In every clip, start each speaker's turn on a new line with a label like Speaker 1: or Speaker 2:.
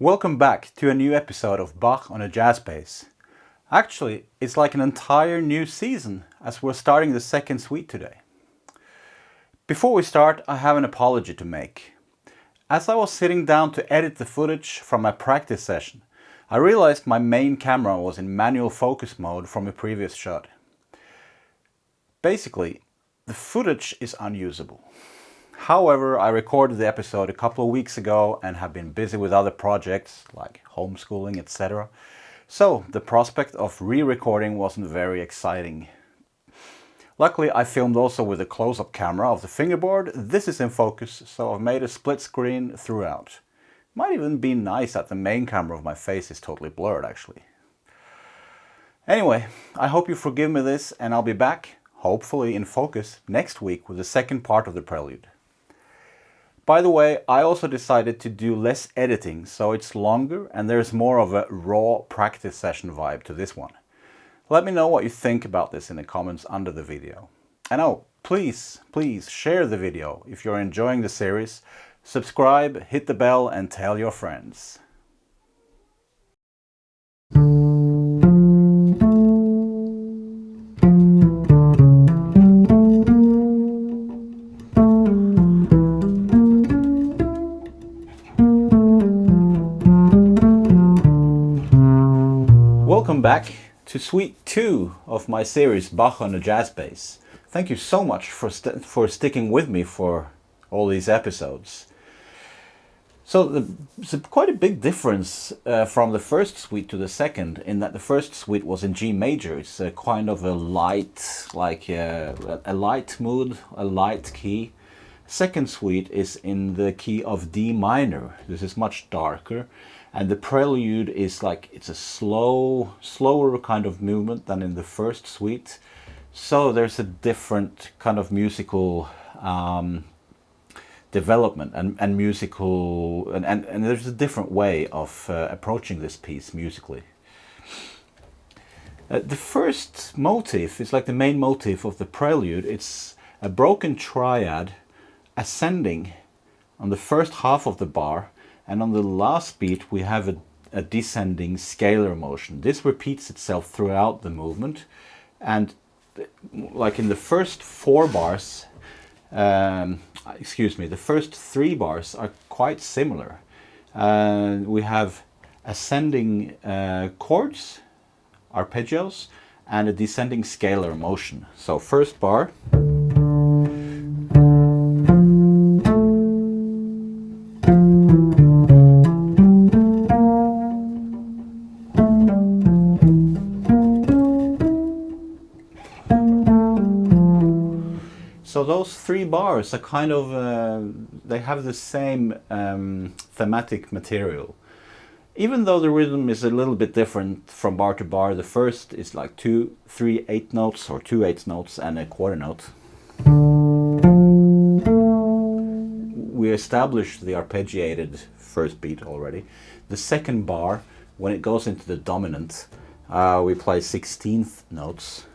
Speaker 1: Welcome back to a new episode of Bach on a jazzbass. Actually, it's like an entire new season as we're starting the second suite today. Before we start, I have an apology to make. As I was sitting down to edit the footage from my practice session, I realized my main camera was in manual focus mode from a previous shot. Basically, the footage is unusable. However, I recorded the episode a couple of weeks ago and have been busy with other projects like homeschooling, etc. So the prospect of re-recording wasn't very exciting. Luckily, I filmed also with a close-up camera of the fingerboard. This is in focus, so I've made a split screen throughout. Might even be nice that the main camera of my face is totally blurred actually. Anyway, I hope you forgive me this, and I'll be back, hopefully in focus, next week with the second part of the Prelude. By the way, I also decided to do less editing, so it's longer and there's more of a raw practice session vibe to this one. Let me know what you think about this in the comments under the video. And oh, please share the video if you're enjoying the series, subscribe, hit the bell and tell your friends. Welcome back to Suite 2 of my series Bach on the Jazzbass. Thank you so much for sticking with me for all these episodes. So there's quite a big difference from the first suite to the second, in that the first suite was in G major. It's a kind of a light, like a light mood, a light key. Second suite is in the key of D minor. This is much darker. And the Prelude is like, it's a slower kind of movement than in the first suite. So there's a different kind of musical development and musical, and there's a different way of approaching this piece musically. The first motif is like the main motif of the Prelude. It's a broken triad ascending on the first half of the bar. And on the last beat we have a descending scalar motion. This repeats itself throughout the movement, and like in the first four bars, the first three bars are quite similar. We have ascending chords, arpeggios, and a descending scalar motion. So first bar. So those three bars are kind of, they have the same thematic material. Even though the rhythm is a little bit different from bar to bar, the first is like 2, 3 eighth notes, or 2 eighth notes and a quarter note. We established the arpeggiated first beat already. The second bar, when it goes into the dominant, we play 16th notes.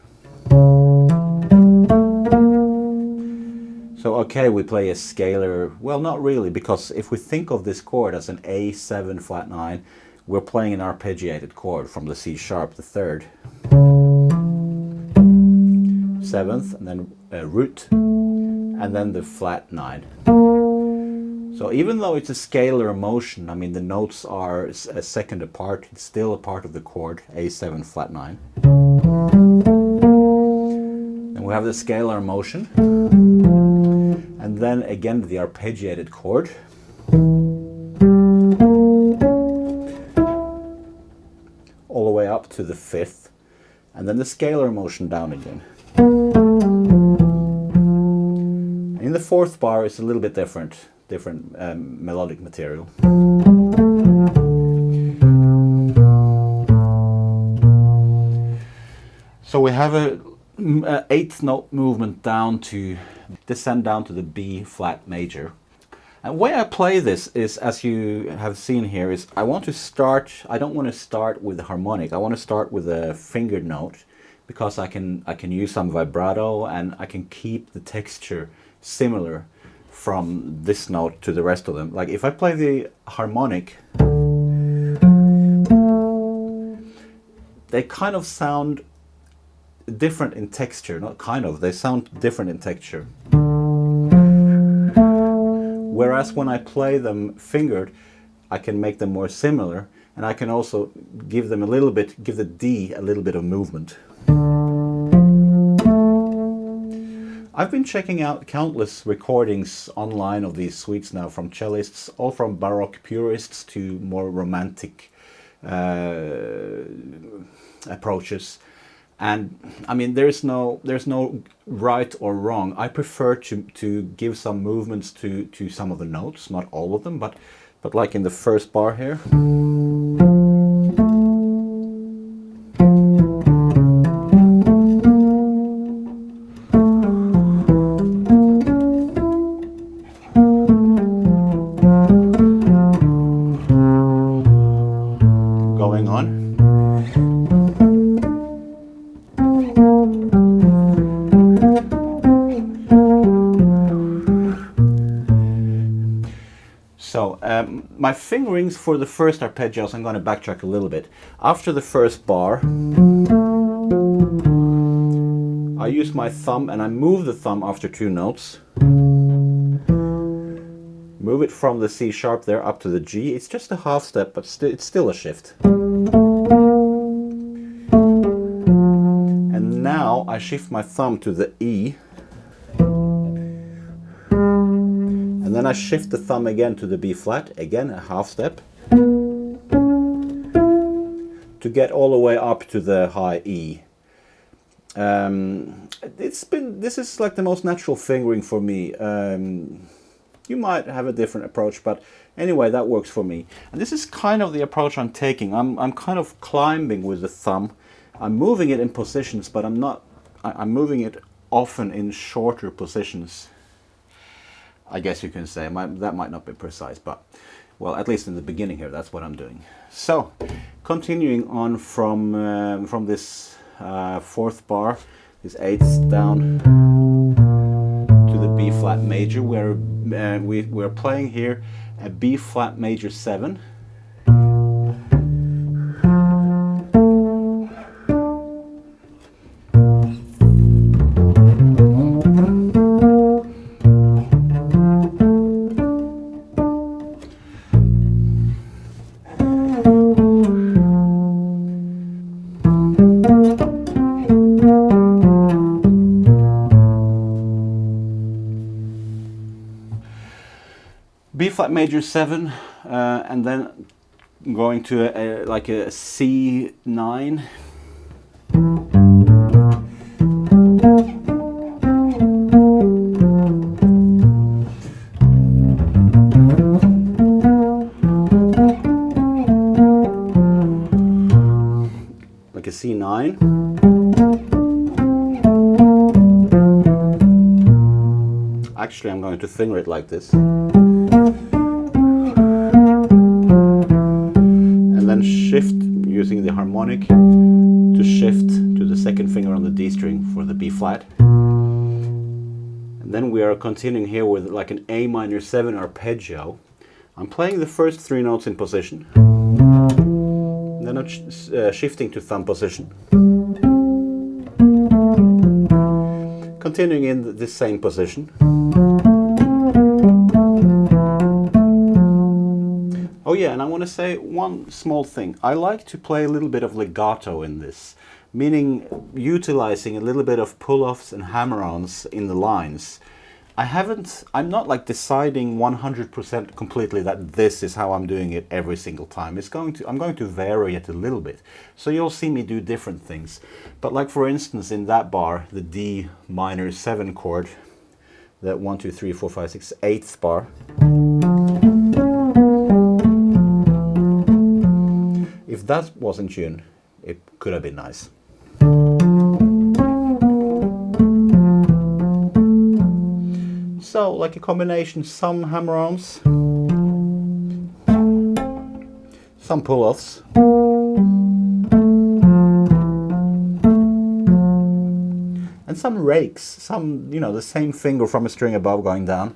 Speaker 1: So okay, we play a scalar, well not really, because if we think of this chord as an A7 flat 9, we're playing an arpeggiated chord from the C sharp, the third, 7th, and then a root, and then the flat 9. So even though it's a scalar motion, I mean the notes are a second apart, it's still a part of the chord, A7 flat 9. Then we have the scalar motion. And then again the arpeggiated chord. All the way up to the 5th. And then the scalar motion down again. In the 4th bar it's a little bit different melodic material. So we have a 8th note movement down to descend down to the B flat major. And the way I play this is, as you have seen here, is I don't want to start with the harmonic. I want to start with a fingered note, because I can use some vibrato and I can keep the texture similar from this note to the rest of them. Like if I play the harmonic, they kind of sound different in texture. Not kind of, they sound different in texture. Whereas when I play them fingered, I can make them more similar, and I can also give them a little bit, give the D a little bit of movement. I've been checking out countless recordings online of these suites now from cellists, all from Baroque purists to more romantic approaches. And I mean, there's no right or wrong. I prefer to give some movements to some of the notes, not all of them, but like in the first bar here. Going on. So my fingerings for the first arpeggios, I'm going to backtrack a little bit. After the first bar, I use my thumb and I move the thumb after 2 notes. Move it from the C sharp there up to the G. It's just a half step, but it's still a shift. And now I shift my thumb to the E. And then I shift the thumb again to the B flat, again a half step, to get all the way up to the high E. This is like the most natural fingering for me. You might have a different approach, but anyway, that works for me. And this is kind of the approach I'm taking. I'm kind of climbing with the thumb. I'm moving it in positions, but I'm moving it often in shorter positions. I guess you can say. That might not be precise, but, well, at least in the beginning here, that's what I'm doing. So, continuing on from this fourth bar, this eighth down to the B flat major, where we're playing here a B flat major 7. B flat major 7, and then going to like a C9. Like a C9. Actually, I'm going to finger it like this. And then shift using the harmonic to shift to the second finger on the D string for the B flat. And then we are continuing here with like an A minor 7 arpeggio. I'm playing the first 3 notes in position. Then I'm shifting to thumb position. Continuing in the same position. Oh yeah, and I want to say one small thing. I like to play a little bit of legato in this, meaning utilizing a little bit of pull-offs and hammer-ons in the lines. I'm not like deciding 100% completely that this is how I'm doing it every single time. I'm going to vary it a little bit. So you'll see me do different things. But like for instance in that bar, the D minor 7 chord, that 1, 2, 3, 4, 5, 6, 8th bar. If that was in tune, it could have been nice. So, like a combination, some hammer-ons, some pull-offs, and some rakes, some, the same finger from a string above going down.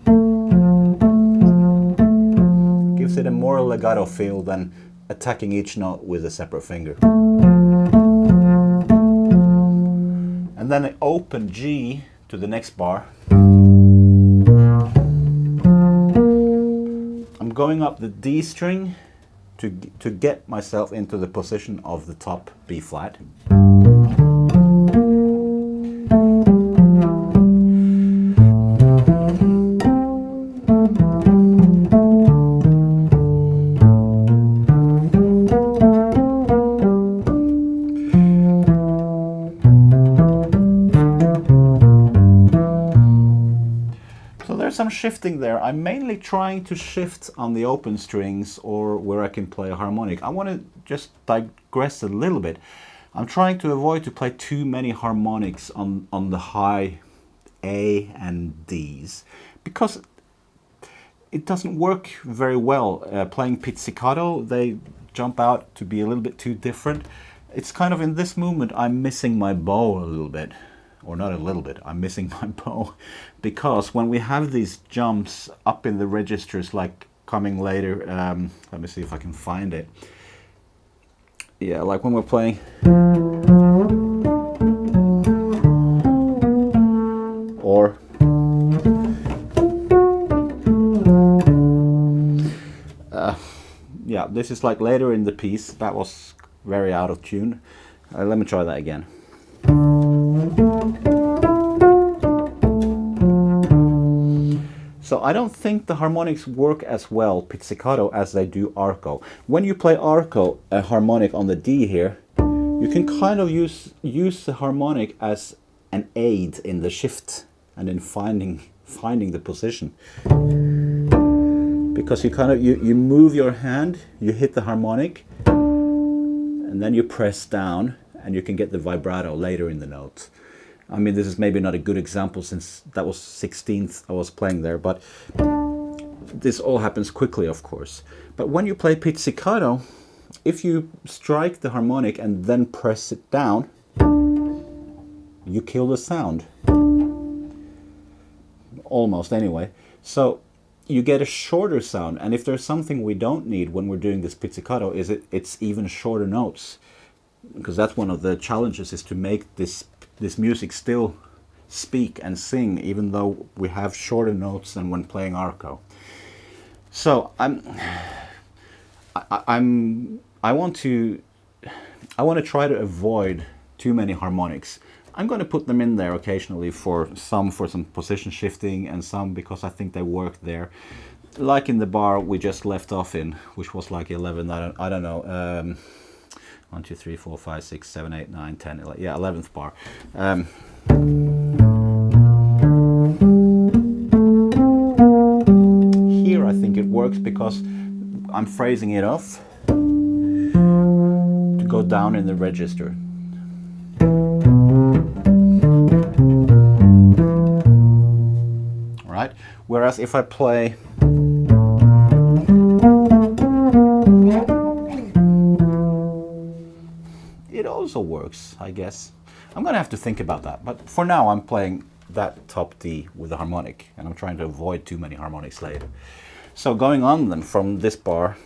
Speaker 1: Gives it a more legato feel than attacking each note with a separate finger. and then an open G to the next bar. I'm going up the D string to get myself into the position of the top B flat. Some shifting there. I'm mainly trying to shift on the open strings or where I can play a harmonic. I want to just digress a little bit. I'm trying to avoid to play too many harmonics on the high A and Ds because it doesn't work very well. Playing pizzicato, they jump out to be a little bit too different. It's kind of in this movement I'm missing my bow a little bit. Or not a little bit, I'm missing my bow, because when we have these jumps up in the registers, like coming later, let me see if I can find it. Yeah, like when we're playing, or yeah, this is like later in the piece. That was very out of tune. Let me try that again. So I don't think the harmonics work as well pizzicato as they do arco. When you play arco, a harmonic on the D here, you can kind of use the harmonic as an aid in the shift and in finding the position. Because you kind of you move your hand, you hit the harmonic, and then you press down, and you can get the vibrato later in the note. I mean, this is maybe not a good example since that was 16th I was playing there, but this all happens quickly, of course. But when you play pizzicato, if you strike the harmonic and then press it down, you kill the sound. Almost, anyway. So you get a shorter sound, and if there's something we don't need when we're doing this pizzicato, is it's even shorter notes. Because that's one of the challenges, is to make this music still speak and sing, even though we have shorter notes than when playing arco. So I want to try to avoid too many harmonics. I'm going to put them in there occasionally for some position shifting, and some because I think they work there. Like in the bar we just left off in, which was like 11. I don't know. 1, 2, 3, 4, 5, 6, 7, 8, 9, 10, 11, yeah, 11th bar. Here I think it works because I'm phrasing it off to go down in the register. Right? Whereas if I play it also works, I guess. I'm gonna have to think about that, but for now I'm playing that top D with the harmonic, and I'm trying to avoid too many harmonics later. So going on then from this bar,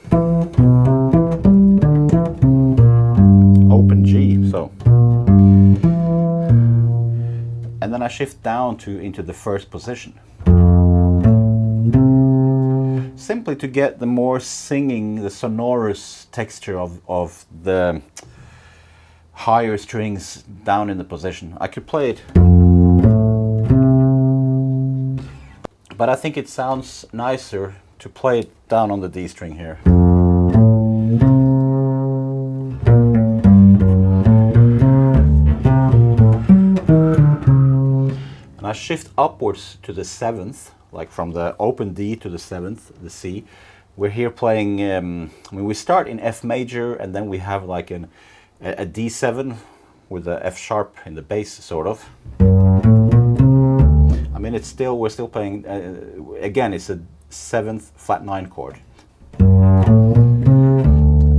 Speaker 1: open G, so, and then I shift down into the first position, simply to get the more singing, the sonorous texture of the higher strings down in the position. I could play it, but I think it sounds nicer to play it down on the D string here. And I shift upwards to the 7th, like from the open D to the 7th, the C. We're here playing, I mean, we start in F major, and then we have like a D7 with the F sharp in the bass, sort of. I mean, we're still playing, again, it's a 7th flat 9 chord.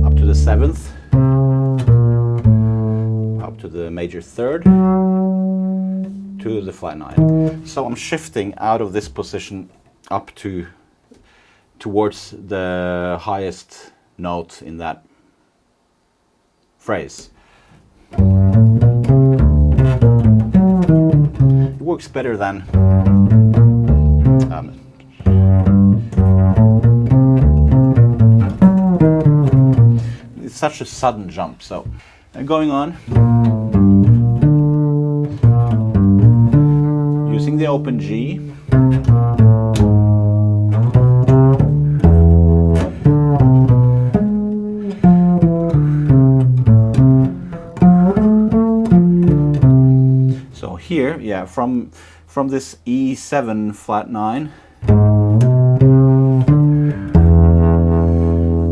Speaker 1: Up to the 7th, up to the major 3rd, to the flat 9. So I'm shifting out of this position up towards the highest note in that works better than it's such a sudden jump. So going on, using the open G. So here, yeah, from this E7 flat 9,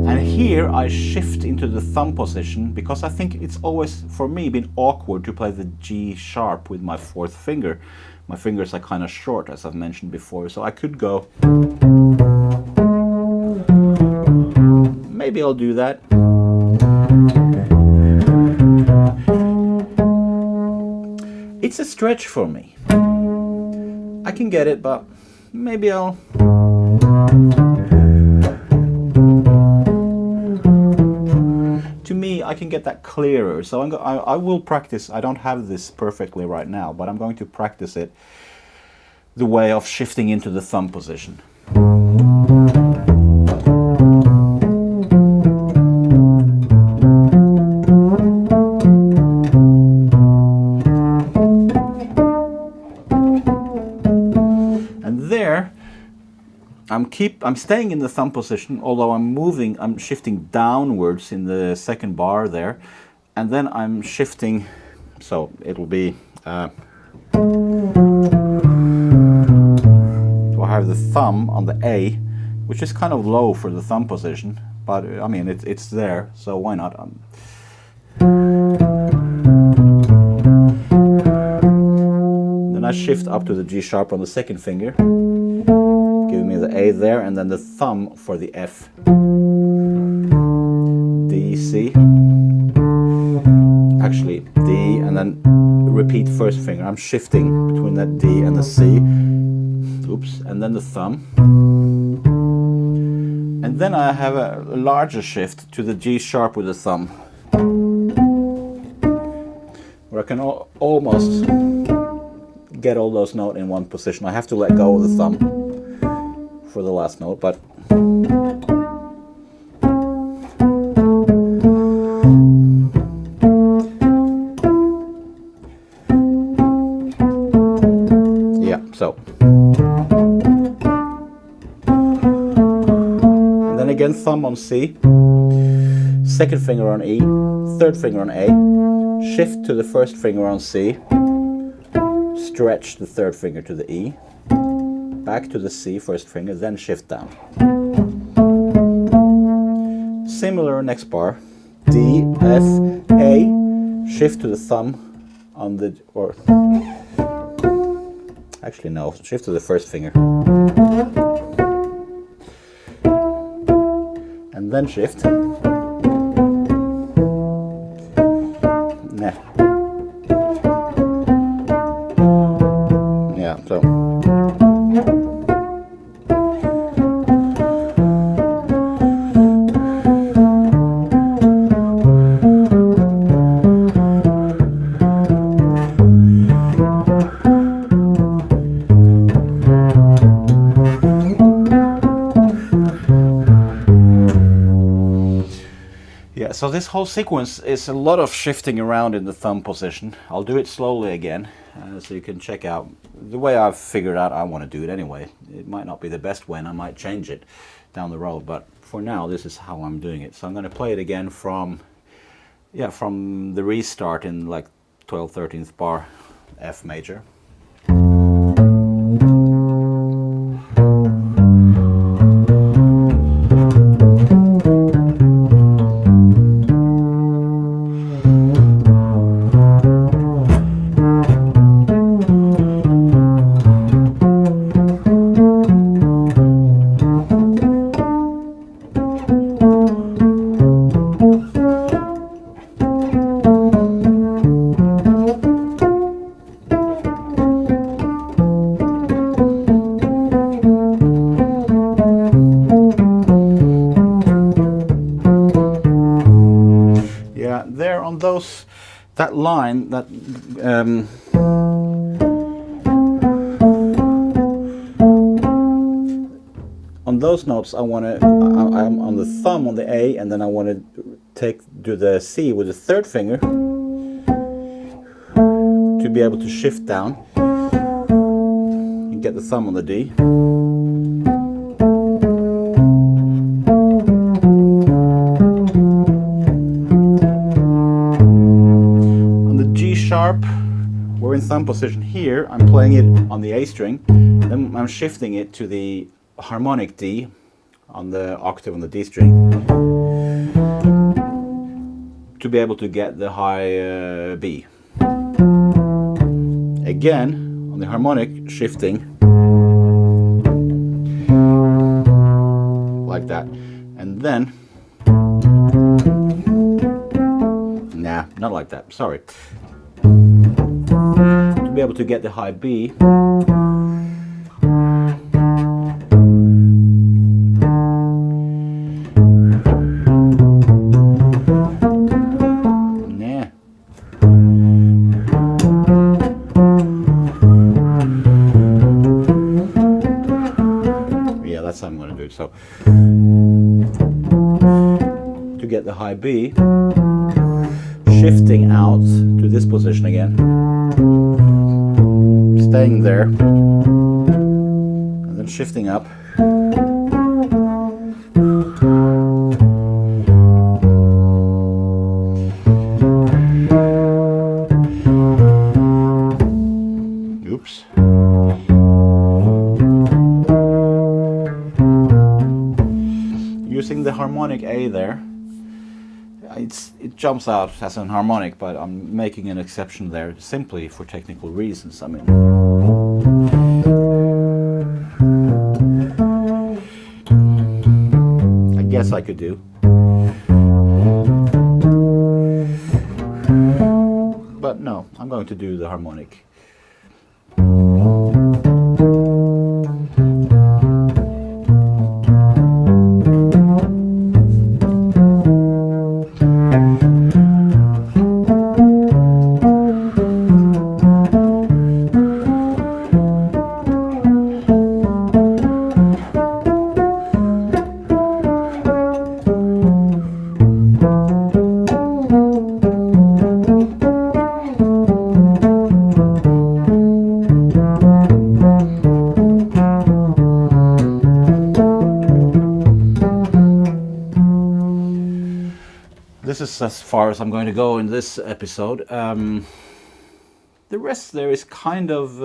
Speaker 1: and here I shift into the thumb position because I think it's always, for me, been awkward to play the G sharp with my fourth finger. My fingers are kind of short, as I've mentioned before, so I could go. Maybe I'll do that. It's a stretch for me. I can get it, but maybe I'll... To me, I can get that clearer, so I will practice. I don't have this perfectly right now, but I'm going to practice it the way of shifting into the thumb position. And there, I'm staying in the thumb position, although I'm shifting downwards in the second bar there, and then I'm shifting, so it'll be, I have the thumb on the A, which is kind of low for the thumb position, but I mean, it's there, so why not? Then I shift up to the G sharp on the second finger, giving me the A there, and then the thumb for the F. D, C. Actually, D, and then repeat first finger. I'm shifting between that D and the C. Oops, and then the thumb. And then I have a larger shift to the G sharp with the thumb, where I can almost get all those notes in one position. I have to let go of the thumb for the last note, but yeah, so. And then again, thumb on C, second finger on E, third finger on A, shift to the first finger on C, stretch the third finger to the E, back to the C, first finger, then shift down. Similar next bar, D, F, A, shift to the thumb on the, or actually no, shift to the first finger. And then shift. Nah. Yeah, so. So this whole sequence is a lot of shifting around in the thumb position. I'll do it slowly again, so you can check out the way I've figured out I want to do it anyway. It might not be the best way, and I might change it down the road, but for now this is how I'm doing it. So I'm going to play it again from the restart in like 12th, 13th bar, F major. That line, that those notes, I'm on the thumb on the A, and then I want to do the C with the third finger to be able to shift down and get the thumb on the D. On the G sharp, we're in thumb position here. I'm playing it on the A string, then I'm shifting it to the harmonic D on the octave on the D string to be able to get the high B. Again, on the harmonic, shifting like that, and then nah, not like that, sorry. To be able to get the high B, that's how I'm going to do it. So to get the high B, shifting out to this position again, staying there, and then shifting up. Oops. Using the harmonic A there, it jumps out as an harmonic, but I'm making an exception there simply for technical reasons. I mean, I guess I could do, but no, I'm going to do the harmonic. This is as far as I'm going to go in this episode. The rest there is kind of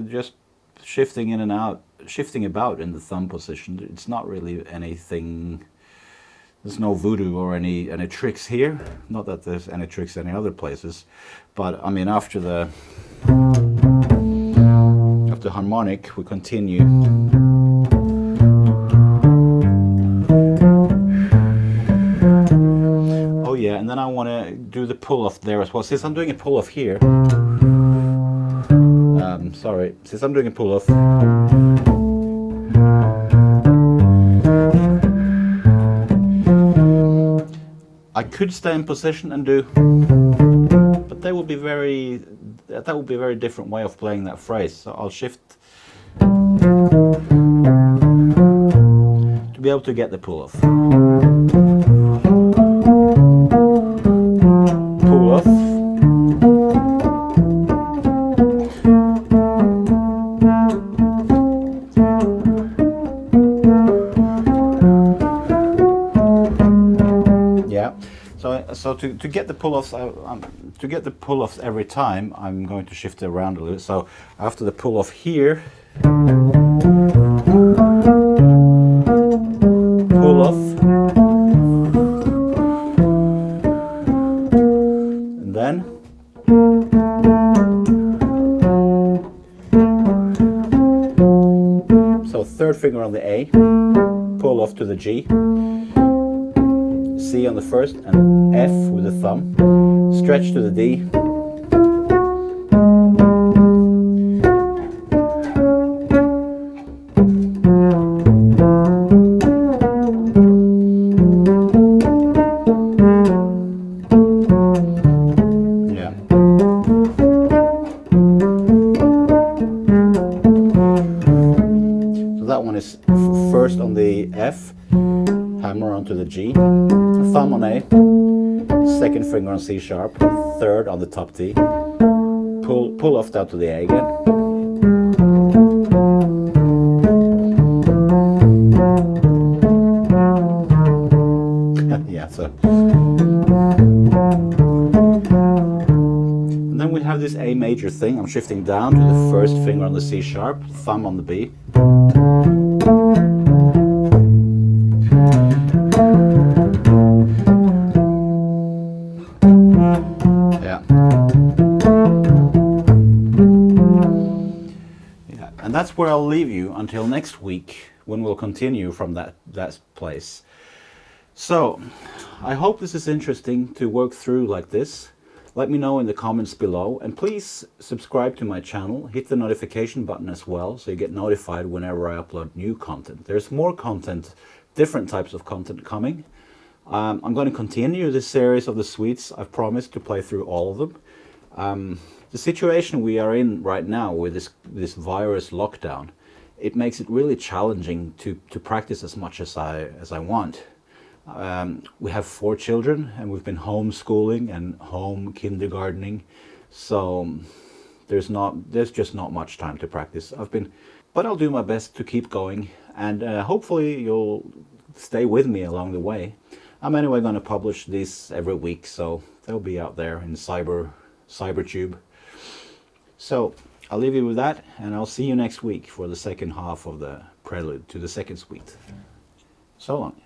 Speaker 1: just shifting in and out, shifting about in the thumb position. It's not really anything, there's no voodoo or any tricks here. Not that there's any tricks any other places, but I mean after the harmonic we continue. Yeah, and then I want to do the pull-off there as well. Since I'm doing a pull-off here, since I'm doing a pull-off, I could stay in position and do, but that would be a very different way of playing that phrase. So I'll shift to be able to get the pull-off. So to get the pull-offs, every time, I'm going to shift it around a little. So after the pull-off here, pull-off, and then so third finger on the A, pull-off to the G. C on the first and F with the thumb, stretch to the D, yeah. So that one is first on the thumb on A, second finger on C sharp, third on the top D, pull off down to the A again. Yeah, so. And then we have this A major thing. I'm shifting down to the first finger on the C sharp, thumb on the B. And that's where I'll leave you until next week, when we'll continue from that place. So, I hope this is interesting to work through like this. Let me know in the comments below, and please subscribe to my channel. Hit the notification button as well, so you get notified whenever I upload new content. There's more content, different types of content coming. I'm going to continue this series of the suites. I've promised to play through all of them. The situation we are in right now with this virus lockdown, it makes it really challenging to practice as much as I want. We have 4 children, and we've been homeschooling and home kindergartening, so there's just not much time to practice. But I'll do my best to keep going, and hopefully you'll stay with me along the way. I'm anyway going to publish these every week, so they'll be out there in Cybertube. So I'll leave you with that, and I'll see you next week for the second half of the Prelude to the second suite. So long.